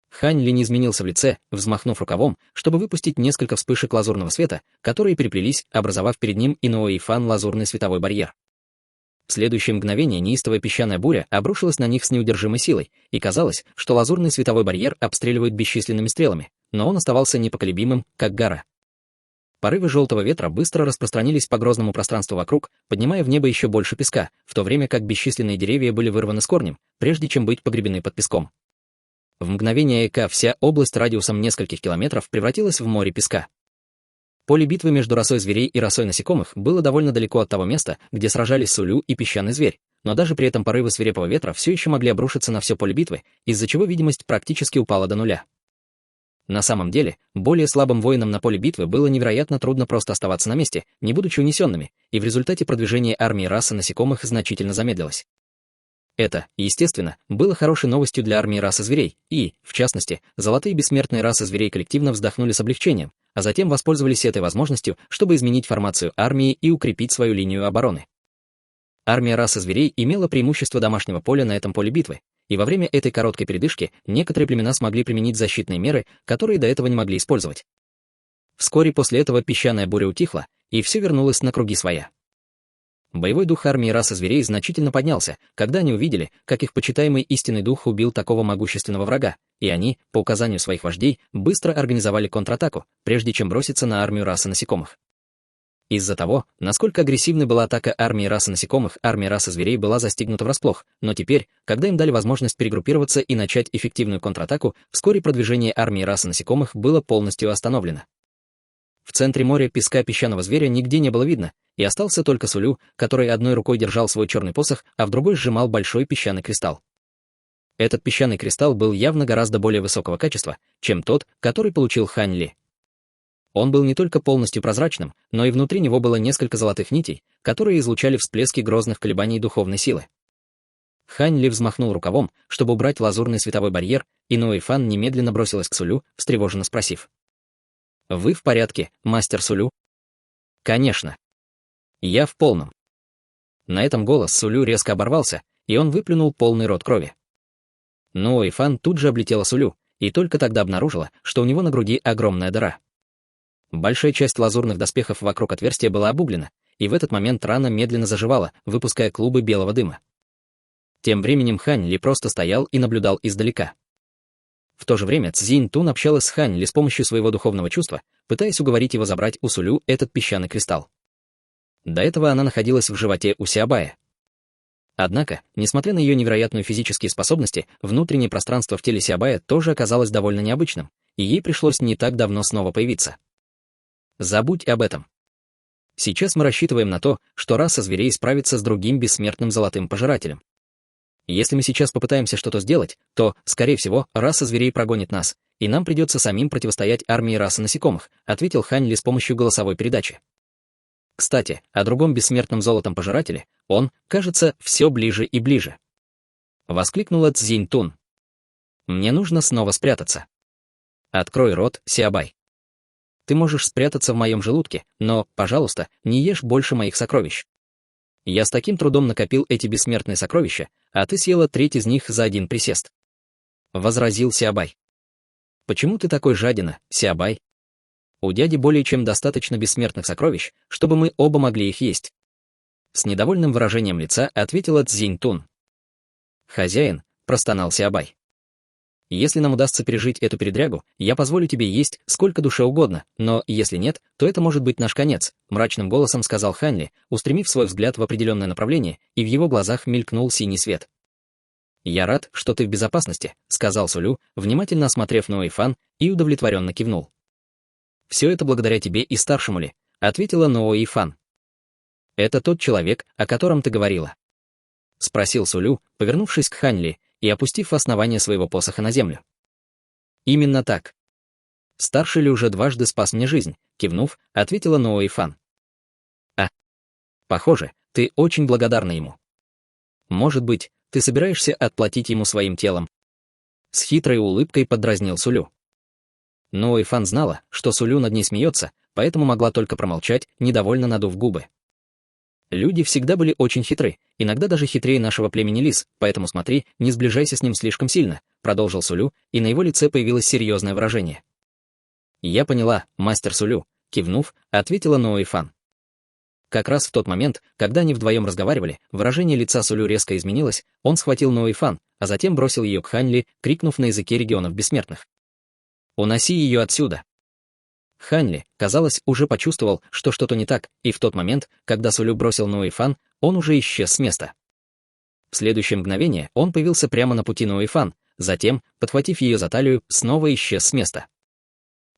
Хань Ли не изменился в лице, взмахнув рукавом, чтобы выпустить несколько вспышек лазурного света, которые переплелись, образовав перед ним и Ноо Ифан лазурный световой барьер. В следующее мгновение неистовая песчаная буря обрушилась на них с неудержимой силой, и казалось, что лазурный световой барьер обстреливает бесчисленными стрелами, но он оставался непоколебимым, как гора. Порывы желтого ветра быстро распространились по грозному пространству вокруг, поднимая в небо еще больше песка, в то время как бесчисленные деревья были вырваны с корнем, прежде чем быть погребены под песком. В мгновение ока вся область радиусом нескольких километров превратилась в море песка. Поле битвы между росой зверей и росой насекомых было довольно далеко от того места, где сражались Сулю и песчаный зверь, но даже при этом порывы свирепого ветра все еще могли обрушиться на все поле битвы, из-за чего видимость практически упала до нуля. На самом деле, более слабым воинам на поле битвы было невероятно трудно просто оставаться на месте, не будучи унесенными, и в результате продвижение армии расы насекомых значительно замедлилось. Это, естественно, было хорошей новостью для армии расы зверей, и, в частности, золотые бессмертные расы зверей коллективно вздохнули с облегчением, а затем воспользовались этой возможностью, чтобы изменить формацию армии и укрепить свою линию обороны. Армия расы зверей имела преимущество домашнего поля на этом поле битвы, и во время этой короткой передышки некоторые племена смогли применить защитные меры, которые до этого не могли использовать. Вскоре после этого песчаная буря утихла, и все вернулось на круги своя. Боевой дух армии расы зверей значительно поднялся, когда они увидели, как их почитаемый истинный дух убил такого могущественного врага, и они, по указанию своих вождей, быстро организовали контратаку, прежде чем броситься на армию расы насекомых. Из-за того, насколько агрессивной была атака армии расы насекомых, армия расы зверей была застигнута врасплох, но теперь, когда им дали возможность перегруппироваться и начать эффективную контратаку, вскоре продвижение армии расы насекомых было полностью остановлено. В центре моря песка песчаного зверя нигде не было видно, и остался только Сулю, который одной рукой держал свой черный посох, а в другой сжимал большой песчаный кристалл. Этот песчаный кристалл был явно гораздо более высокого качества, чем тот, который получил Хань Ли. Он был не только полностью прозрачным, но и внутри него было несколько золотых нитей, которые излучали всплески грозных колебаний духовной силы. Хань Ли взмахнул рукавом, чтобы убрать лазурный световой барьер, и Ноо Ифан немедленно бросилась к Сулю, встревоженно спросив: «Вы в порядке, мастер Сулю?» «Конечно. Я в полном». На этом голос Сулю резко оборвался, и он выплюнул полный рот крови. Ноо Ифан тут же облетела Сулю, и только тогда обнаружила, что у него на груди огромная дыра. Большая часть лазурных доспехов вокруг отверстия была обуглена, и в этот момент рана медленно заживала, выпуская клубы белого дыма. Тем временем Хань Ли просто стоял и наблюдал издалека. В то же время Цзинь Тун общалась с Хань Ли с помощью своего духовного чувства, пытаясь уговорить его забрать у Сулю этот песчаный кристалл. До этого она находилась в животе у Сиабая. Однако, несмотря на ее невероятные физические способности, внутреннее пространство в теле Сиабая тоже оказалось довольно необычным, и ей пришлось не так давно снова появиться. Забудь об этом. Сейчас мы рассчитываем на то, что раса зверей справится с другим бессмертным золотым пожирателем. Если мы сейчас попытаемся что-то сделать, то, скорее всего, раса зверей прогонит нас, и нам придется самим противостоять армии расы насекомых, ответил Хань Ли с помощью голосовой передачи. Кстати, о другом бессмертном золотом пожирателе, он, кажется, все ближе и ближе. Воскликнула Цзинь Тун. Мне нужно снова спрятаться. Открой рот, Сиабай. Ты можешь спрятаться в моем желудке, но, пожалуйста, не ешь больше моих сокровищ. Я с таким трудом накопил эти бессмертные сокровища, а ты съела треть из них за один присест. Возразил Сиабай. Почему ты такой жадина, Сиабай? У дяди более чем достаточно бессмертных сокровищ, чтобы мы оба могли их есть. С недовольным выражением лица ответила Цзинь Тун. Хозяин, простонал Сиабай. Если нам удастся пережить эту передрягу, я позволю тебе есть сколько душе угодно, но если нет, то это может быть наш конец, мрачным голосом сказал Хань Ли, устремив свой взгляд в определенное направление, и в его глазах мелькнул синий свет. Я рад, что ты в безопасности, сказал Сулю, внимательно осмотрев Ноо Ифан, и удовлетворенно кивнул. Все это благодаря тебе и старшему Ли, ответила Ноо Ифан. Это тот человек, о котором ты говорила? Спросил Сулю, повернувшись к Хань Ли и опустив основание своего посоха на землю. Именно так. Старший Ли уже дважды спас мне жизнь, кивнув, ответила Ноо Ифан. Похоже, ты очень благодарна ему. Может быть, ты собираешься отплатить ему своим телом? С хитрой улыбкой подразнил Сулю. Ноо Ифан знала, что Сулю над ней смеется, поэтому могла только промолчать, недовольно надув губы. Люди всегда были очень хитры, иногда даже хитрее нашего племени лис, поэтому смотри, не сближайся с ним слишком сильно, продолжил Сулю, и на его лице появилось серьезное выражение. Я поняла, мастер Сулю, кивнув, ответила Ноэ Фан. Как раз в тот момент, когда они вдвоем разговаривали, выражение лица Сулю резко изменилось, он схватил Ноэ Фан, а затем бросил ее к Хань Ли, крикнув на языке регионов бессмертных. «Уноси ее отсюда!» Хань Ли, казалось, уже почувствовал, что что-то не так, и в тот момент, когда Сулю бросил Ноэ Фан, он уже исчез с места. В следующее мгновение он появился прямо на пути Ноэ Фан, затем, подхватив ее за талию, снова исчез с места.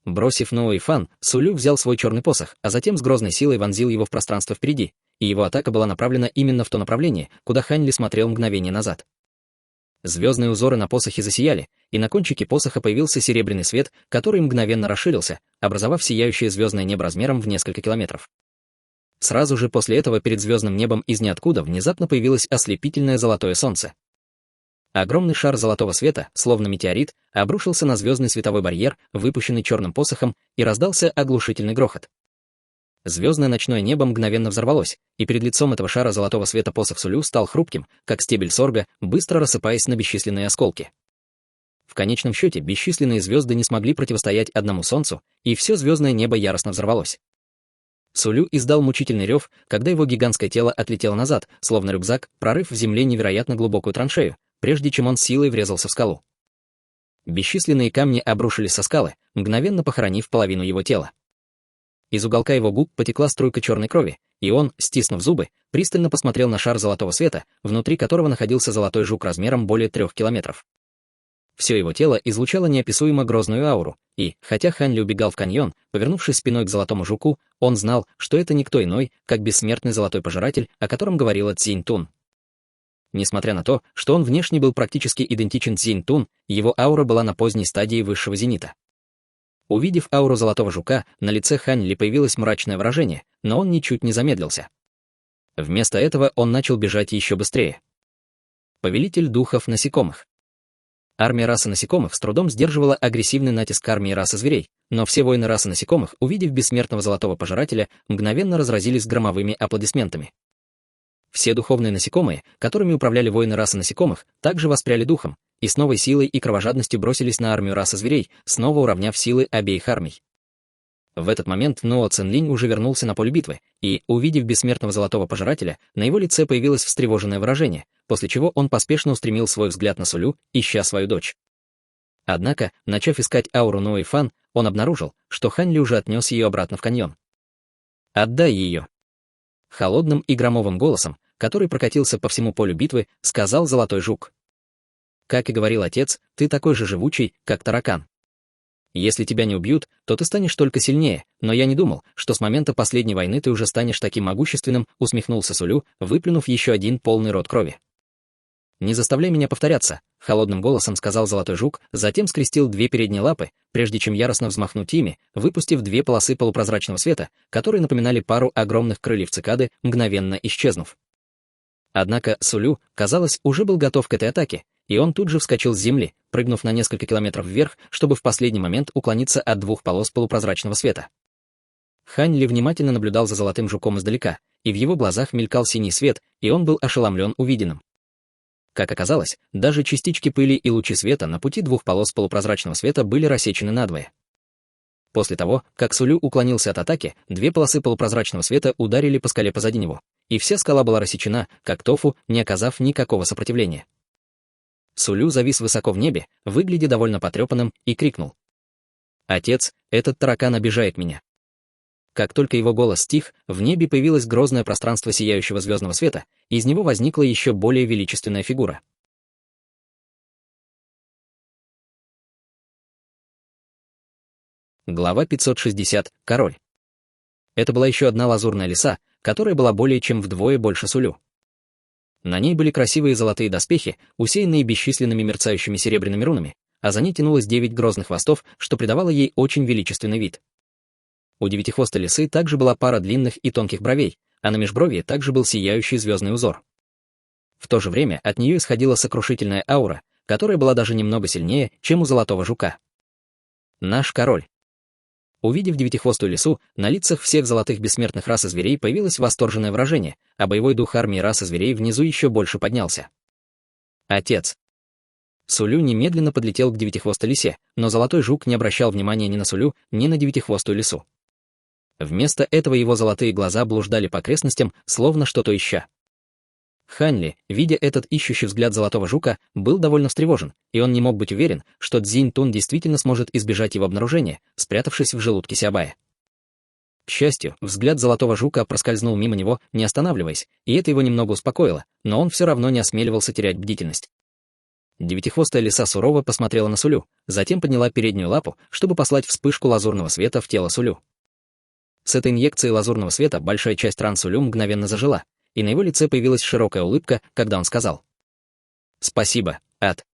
Бросив Ноэ Фан, Сулю взял свой черный посох, а затем с грозной силой вонзил его в пространство впереди, и его атака была направлена именно в то направление, куда Хань Ли смотрел мгновение назад. Звездные узоры на посохе засияли, и на кончике посоха появился серебряный свет, который мгновенно расширился, образовав сияющее звездное небо размером в несколько километров. Сразу же после этого перед звездным небом из ниоткуда внезапно появилось ослепительное золотое солнце. Огромный шар золотого света, словно метеорит, обрушился на звездный световой барьер, выпущенный черным посохом, и раздался оглушительный грохот. Звездное ночное небо мгновенно взорвалось, и перед лицом этого шара золотого света посох Сулю стал хрупким, как стебель сорга, быстро рассыпаясь на бесчисленные осколки. В конечном счете, бесчисленные звезды не смогли противостоять одному солнцу, и все звездное небо яростно взорвалось. Сулю издал мучительный рев, когда его гигантское тело отлетело назад, словно рюкзак, прорыв в земле невероятно глубокую траншею, прежде чем он силой врезался в скалу. Бесчисленные камни обрушились со скалы, мгновенно похоронив половину его тела. Из уголка его губ потекла струйка черной крови, и он, стиснув зубы, пристально посмотрел на шар золотого света, внутри которого находился золотой жук размером более 3 километров. Все его тело излучало неописуемо грозную ауру, и, хотя Хань Ли убегал в каньон, повернувшись спиной к золотому жуку, он знал, что это никто иной, как бессмертный золотой пожиратель, о котором говорила Цзинь Тун. Несмотря на то, что он внешне был практически идентичен Цзинь Тун, его аура была на поздней стадии высшего зенита. Увидев ауру золотого жука, на лице Хань Ли появилось мрачное выражение, но он ничуть не замедлился. Вместо этого он начал бежать еще быстрее. Повелитель духов насекомых. Армия расы насекомых с трудом сдерживала агрессивный натиск армии расы зверей, но все воины расы насекомых, увидев бессмертного золотого пожирателя, мгновенно разразились громовыми аплодисментами. Все духовные насекомые, которыми управляли воины расы насекомых, также воспряли духом, и с новой силой и кровожадностью бросились на армию расы зверей, снова уравняв силы обеих армий. В этот момент Ноа Цинлинь уже вернулся на поле битвы, и, увидев бессмертного золотого пожирателя, на его лице появилось встревоженное выражение, после чего он поспешно устремил свой взгляд на Сулю, ища свою дочь. Однако, начав искать ауру Ноэ Фан, он обнаружил, что Хань Ли уже отнес ее обратно в каньон. «Отдай ее!» Холодным и громовым голосом, который прокатился по всему полю битвы, сказал Золотой Жук. «Как и говорил отец, ты такой же живучий, как таракан. Если тебя не убьют, то ты станешь только сильнее, но я не думал, что с момента последней войны ты уже станешь таким могущественным», усмехнулся Сулю, выплюнув еще один полный рот крови. «Не заставляй меня повторяться», — холодным голосом сказал Золотой Жук, затем скрестил 2 передние лапы, прежде чем яростно взмахнуть ими, выпустив 2 полосы полупрозрачного света, которые напоминали пару огромных крыльев цикады, мгновенно исчезнув. Однако Сулю, казалось, уже был готов к этой атаке, и он тут же вскочил с земли, прыгнув на несколько километров вверх, чтобы в последний момент уклониться от 2 полос полупрозрачного света. Хань Ли внимательно наблюдал за Золотым Жуком издалека, и в его глазах мелькал синий свет, и он был ошеломлен увиденным. Как оказалось, даже частички пыли и лучи света на пути 2 полос полупрозрачного света были рассечены надвое. После того, как Сулю уклонился от атаки, 2 полосы полупрозрачного света ударили по скале позади него, и вся скала была рассечена, как тофу, не оказав никакого сопротивления. Сулю завис высоко в небе, выглядя довольно потрепанным, и крикнул: «Отец, этот таракан обижает меня». Как только его голос стих, в небе появилось грозное пространство сияющего звездного света, и из него возникла еще более величественная фигура. Глава 560. Король. Это была еще одна лазурная лиса, которая была более чем вдвое больше Сулю. На ней были красивые золотые доспехи, усеянные бесчисленными мерцающими серебряными рунами, а за ней тянулось 9 грозных хвостов, что придавало ей очень величественный вид. У девятихвостой лисы также была пара длинных и тонких бровей, а на межбровье также был сияющий звездный узор. В то же время от нее исходила сокрушительная аура, которая была даже немного сильнее, чем у Золотого Жука. Наш король. Увидев девятихвостую лису, на лицах всех золотых бессмертных рас и зверей появилось восторженное выражение, а боевой дух армии рас и зверей внизу еще больше поднялся. Отец. Сулю немедленно подлетел к девятихвостой лисе, но золотой жук не обращал внимания ни на Сулю, ни на девятихвостую лису. Вместо этого его золотые глаза блуждали по окрестностям, словно что-то ища. Хань Ли, видя этот ищущий взгляд золотого жука, был довольно встревожен, и он не мог быть уверен, что Цзинь Тун действительно сможет избежать его обнаружения, спрятавшись в желудке Сябая. К счастью, взгляд золотого жука проскользнул мимо него, не останавливаясь, и это его немного успокоило, но он все равно не осмеливался терять бдительность. Девятихвостая лиса сурово посмотрела на Сулю, затем подняла переднюю лапу, чтобы послать вспышку лазурного света в тело Сулю. С этой инъекцией лазурного света большая часть ран Сулю мгновенно зажила, и на его лице появилась широкая улыбка, когда он сказал: «Спасибо, Ат».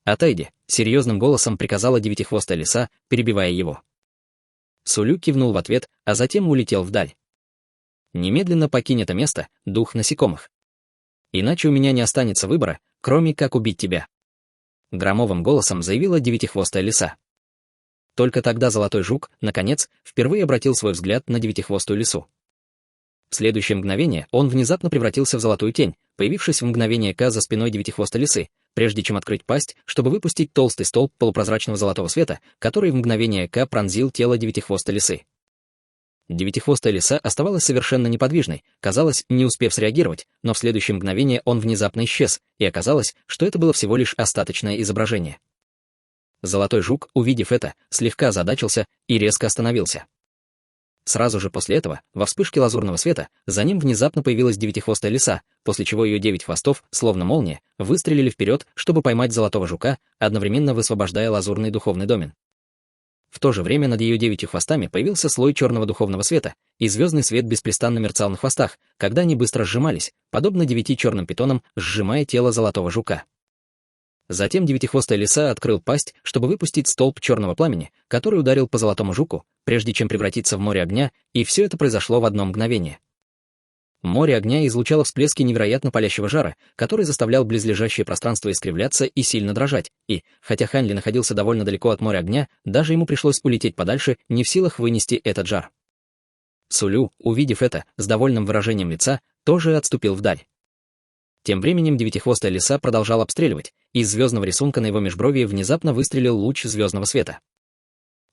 «Отойди», — серьезным голосом приказала девятихвостая лиса, перебивая его. Сулю кивнул в ответ, а затем улетел вдаль. «Немедленно покинь это место, дух насекомых. Иначе у меня не останется выбора, кроме как убить тебя», — громовым голосом заявила девятихвостая лиса. Только тогда золотой жук, наконец, впервые обратил свой взгляд на девятихвостую лису. В следующее мгновение он внезапно превратился в золотую тень, появившись в мгновение ока за спиной девятихвостой лисы, прежде чем открыть пасть, чтобы выпустить толстый столб полупрозрачного золотого света, который в мгновение ока пронзил тело девятихвостой лисы. Девятихвостая лиса оставалась совершенно неподвижной, казалось, не успев среагировать, но в следующее мгновение он внезапно исчез, и оказалось, что это было всего лишь остаточное изображение. Золотой жук, увидев это, слегка озадачился и резко остановился. Сразу же после этого, во вспышке лазурного света, за ним внезапно появилась девятихвостая лиса, после чего ее 9 хвостов, словно молния, выстрелили вперед, чтобы поймать золотого жука, одновременно высвобождая лазурный духовный домен. В то же время над ее 9 хвостами появился слой черного духовного света, и звездный свет беспрестанно мерцал на хвостах, когда они быстро сжимались, подобно 9 черным питонам, сжимая тело золотого жука. Затем девятихвостая лиса открыл пасть, чтобы выпустить столб черного пламени, который ударил по золотому жуку, прежде чем превратиться в море огня, и все это произошло в одно мгновение. Море огня излучало всплески невероятно палящего жара, который заставлял близлежащее пространство искривляться и сильно дрожать, и, хотя Хань Ли находился довольно далеко от моря огня, даже ему пришлось улететь подальше, не в силах вынести этот жар. Сулю, увидев это, с довольным выражением лица, тоже отступил вдаль. Тем временем девятихвостая лиса продолжала обстреливать, и из звездного рисунка на его межбровье внезапно выстрелил луч звездного света.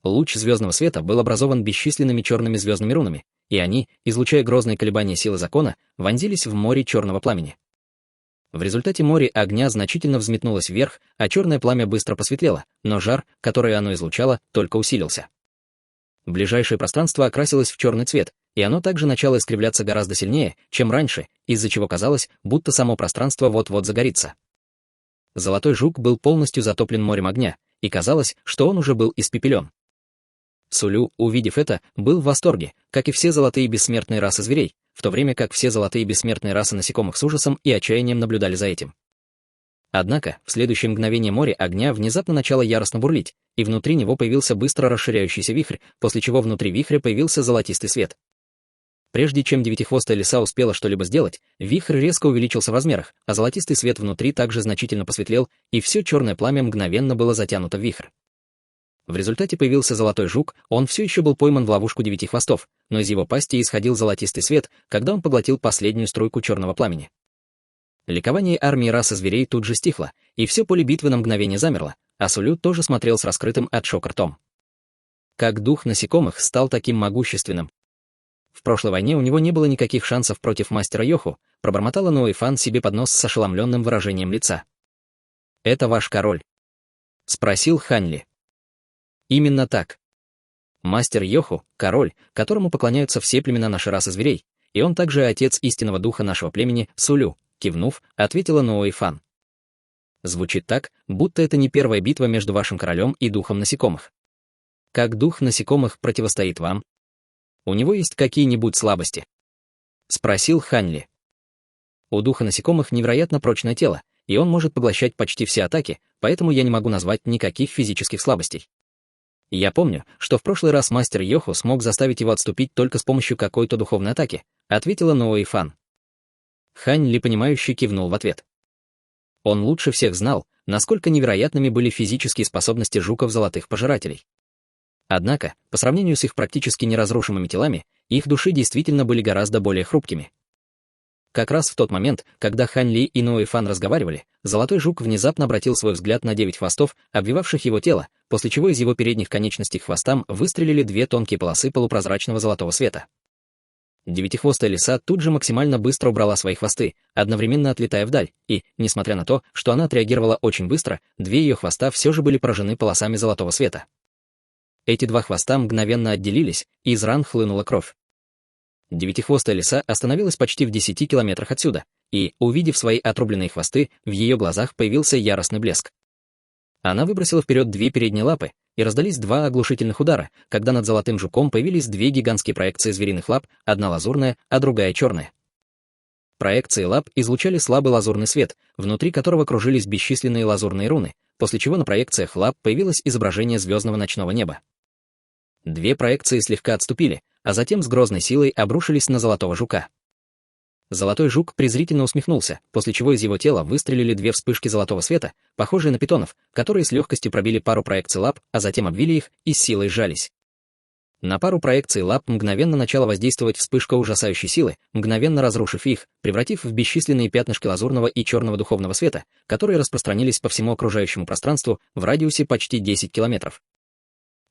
Луч звездного света был образован бесчисленными черными звездными рунами, и они, излучая грозные колебания силы закона, вонзились в море черного пламени. В результате море огня значительно взметнулось вверх, а черное пламя быстро посветлело, но жар, который оно излучало, только усилился. Ближайшее пространство окрасилось в черный цвет, и оно также начало искривляться гораздо сильнее, чем раньше, из-за чего казалось, будто само пространство вот-вот загорится. Золотой жук был полностью затоплен морем огня, и казалось, что он уже был испепелен. Сулю, увидев это, был в восторге, как и все золотые бессмертные расы зверей, в то время как все золотые бессмертные расы насекомых с ужасом и отчаянием наблюдали за этим. Однако, в следующее мгновение море огня внезапно начало яростно бурлить, и внутри него появился быстро расширяющийся вихрь, после чего внутри вихря появился золотистый свет. Прежде чем девятихвостая лиса успела что-либо сделать, вихрь резко увеличился в размерах, а золотистый свет внутри также значительно посветлел, и все черное пламя мгновенно было затянуто в вихрь. В результате появился золотой жук, он все еще был пойман в ловушку 9 хвостов, но из его пасти исходил золотистый свет, когда он поглотил последнюю струйку черного пламени. Ликование армии расы зверей тут же стихло, и все поле битвы на мгновение замерло, а Сулю тоже смотрел с раскрытым от шока ртом. Как дух насекомых стал таким могущественным? В прошлой войне у него не было никаких шансов против мастера Йоху, пробормотала Ноэ Фан себе под нос с ошеломленным выражением лица. «Это ваш король?» — спросил Хань Ли. Именно так. Мастер Йоху — король, которому поклоняются все племена нашей расы зверей, и он также отец истинного духа нашего племени Сулю, кивнув, ответила Ноэ Фан. Звучит так, будто это не первая битва между вашим королем и духом насекомых. Как дух насекомых противостоит вам? У него есть какие-нибудь слабости? Спросил Хань Ли. У духа насекомых невероятно прочное тело, и он может поглощать почти все атаки, поэтому я не могу назвать никаких физических слабостей. Я помню, что в прошлый раз мастер Йоху смог заставить его отступить только с помощью какой-то духовной атаки, ответила Ноэ Фан. Хань Ли понимающе кивнул в ответ. Он лучше всех знал, насколько невероятными были физические способности жуков-золотых пожирателей. Однако, по сравнению с их практически неразрушимыми телами, их души действительно были гораздо более хрупкими. Как раз в тот момент, когда Хань Ли и Ноэ Фан разговаривали, Золотой Жук внезапно обратил свой взгляд на 9 хвостов, обвивавших его тело, после чего из его передних конечностей к хвостам выстрелили 2 тонкие полосы полупрозрачного золотого света. Девятихвостая лиса тут же максимально быстро убрала свои хвосты, одновременно отлетая вдаль, и, несмотря на то, что она отреагировала очень быстро, 2 ее хвоста все же были поражены полосами золотого света. Эти 2 хвоста мгновенно отделились, и из ран хлынула кровь. Девятихвостая лиса остановилась почти в 10 километрах отсюда, и, увидев свои отрубленные хвосты, в ее глазах появился яростный блеск. Она выбросила вперед 2 передние лапы, и раздались 2 оглушительных удара, когда над Золотым Жуком появились 2 гигантские проекции звериных лап, одна лазурная, а другая черная. Проекции лап излучали слабый лазурный свет, внутри которого кружились бесчисленные лазурные руны, после чего на проекциях лап появилось изображение звездного ночного неба. 2 проекции слегка отступили, а затем с грозной силой обрушились на Золотого Жука. Золотой Жук презрительно усмехнулся, после чего из его тела выстрелили 2 вспышки золотого света, похожие на питонов, которые с легкостью пробили пару проекций лап, а затем обвили их и с силой сжались. На пару проекций лап мгновенно начала воздействовать вспышка ужасающей силы, мгновенно разрушив их, превратив в бесчисленные пятнышки лазурного и черного духовного света, которые распространились по всему окружающему пространству в радиусе почти 10 километров.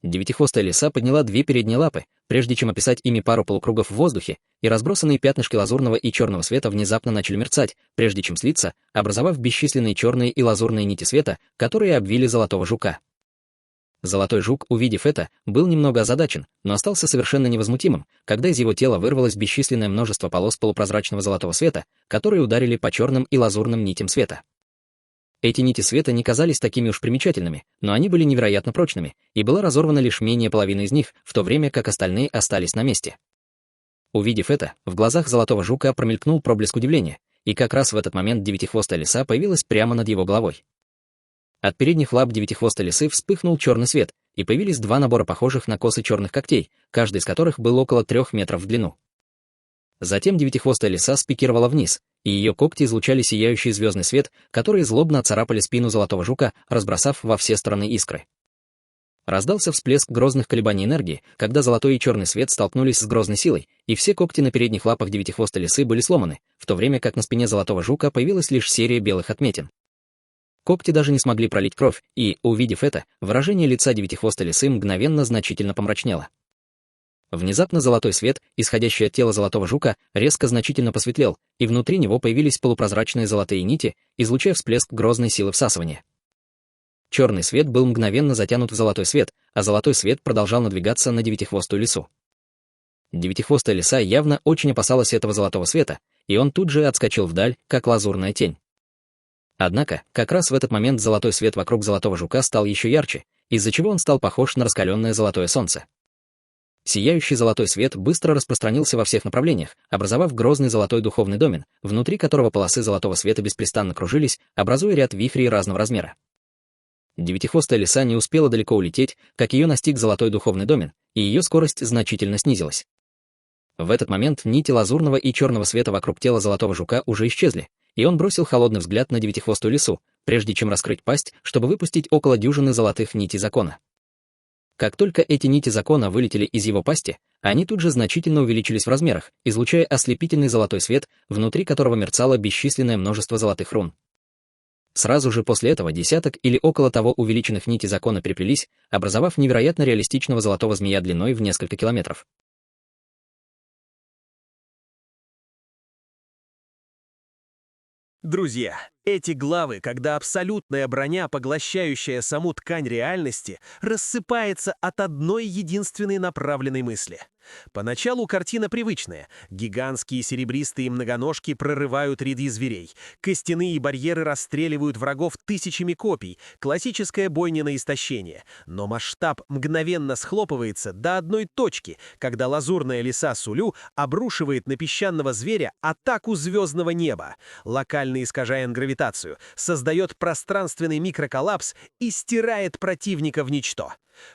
Девятихвостая лиса подняла 2 передние лапы, прежде чем описать ими пару полукругов в воздухе, и разбросанные пятнышки лазурного и черного света внезапно начали мерцать, прежде чем слиться, образовав бесчисленные черные и лазурные нити света, которые обвили Золотого Жука. Золотой Жук, увидев это, был немного озадачен, но остался совершенно невозмутимым, когда из его тела вырвалось бесчисленное множество полос полупрозрачного золотого света, которые ударили по черным и лазурным нитям света. Эти нити света не казались такими уж примечательными, но они были невероятно прочными, и была разорвана лишь менее половины из них, в то время как остальные остались на месте. Увидев это, в глазах Золотого Жука промелькнул проблеск удивления, и как раз в этот момент девятихвостая лиса появилась прямо над его головой. От передних лап девятихвостой лисы вспыхнул черный свет, и появились 2 набора похожих на косы черных когтей, каждый из которых был около 3 метров в длину. Затем девятихвостая лиса спикировала вниз, и ее когти излучали сияющий звездный свет, которые злобно оцарапали спину Золотого Жука, разбросав во все стороны искры. Раздался всплеск грозных колебаний энергии, когда золотой и черный свет столкнулись с грозной силой, и все когти на передних лапах девятихвостой лисы были сломаны, в то время как на спине Золотого Жука появилась лишь серия белых отметин. Когти даже не смогли пролить кровь, и, увидев это, выражение лица девятихвостой лисы мгновенно значительно помрачнело. Внезапно золотой свет, исходящий от тела Золотого Жука, резко значительно посветлел, и внутри него появились полупрозрачные золотые нити, излучая всплеск грозной силы всасывания. Черный свет был мгновенно затянут в золотой свет, а золотой свет продолжал надвигаться на девятихвостую лису. Девятихвостая лиса явно очень опасалась этого золотого света, и он тут же отскочил вдаль, как лазурная тень. Однако, как раз в этот момент золотой свет вокруг Золотого Жука стал еще ярче, из-за чего он стал похож на раскаленное золотое солнце. Сияющий золотой свет быстро распространился во всех направлениях, образовав грозный золотой духовный домен, внутри которого полосы золотого света беспрестанно кружились, образуя ряд вихрей разного размера. Девятихвостая лиса не успела далеко улететь, как ее настиг золотой духовный домен, и ее скорость значительно снизилась. В этот момент нити лазурного и черного света вокруг тела Золотого Жука уже исчезли, и он бросил холодный взгляд на девятихвостую лису, прежде чем раскрыть пасть, чтобы выпустить около дюжины золотых нитей закона. Как только эти нити закона вылетели из его пасти, они тут же значительно увеличились в размерах, излучая ослепительный золотой свет, внутри которого мерцало бесчисленное множество золотых рун. Сразу же после этого десяток или около того увеличенных нитей закона переплелись, образовав невероятно реалистичного золотого змея длиной в несколько километров. Друзья, эти главы, когда абсолютная броня, поглощающая саму ткань реальности, рассыпается от одной единственной направленной мысли. Поначалу картина привычная. Гигантские серебристые многоножки прорывают ряды зверей. Костяные барьеры расстреливают врагов тысячами копий. Классическая бойня на истощение. Но масштаб мгновенно схлопывается до одной точки, когда лазурная лиса Сулю обрушивает на песчаного зверя атаку звездного неба. Локально искажая гравитацию, создает пространственный микроколлапс и стирает противника в ничто.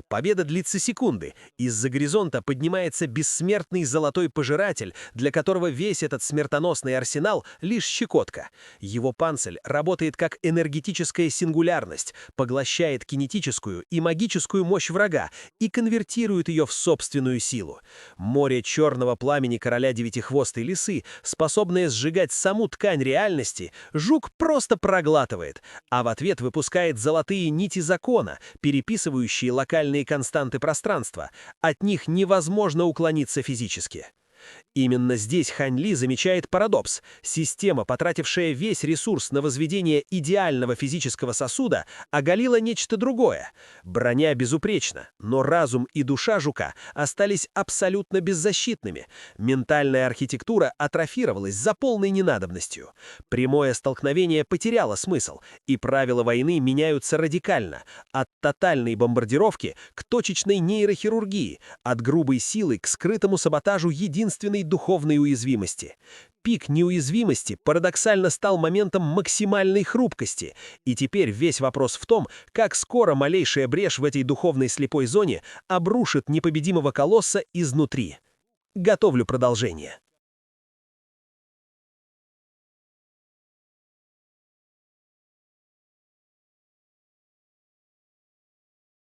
Победа длится секунды. Из-за горизонта поднимается бессмертный золотой пожиратель, для которого весь этот смертоносный арсенал — лишь щекотка. Его панцирь работает как энергетическая сингулярность, поглощает кинетическую и магическую мощь врага и конвертирует ее в собственную силу. Море черного пламени короля девятихвостой лисы, способное сжигать саму ткань реальности, жук просто проглатывает, а в ответ выпускает золотые нити закона, переписывающие локальные константы пространства. От них невозможно уклониться физически. Именно здесь Хань Ли замечает парадокс. Система, потратившая весь ресурс на возведение идеального физического сосуда, оголила нечто другое. Броня безупречна, но разум и душа жука остались абсолютно беззащитными. Ментальная архитектура атрофировалась за полной ненадобностью. Прямое столкновение потеряло смысл, и правила войны меняются радикально. От тотальной бомбардировки к точечной нейрохирургии, от грубой силы к скрытому саботажу единственной духовной уязвимости. Пик неуязвимости парадоксально стал моментом максимальной хрупкости, и теперь весь вопрос в том, как скоро малейшая брешь в этой духовной слепой зоне обрушит непобедимого колосса изнутри. Готовлю продолжение.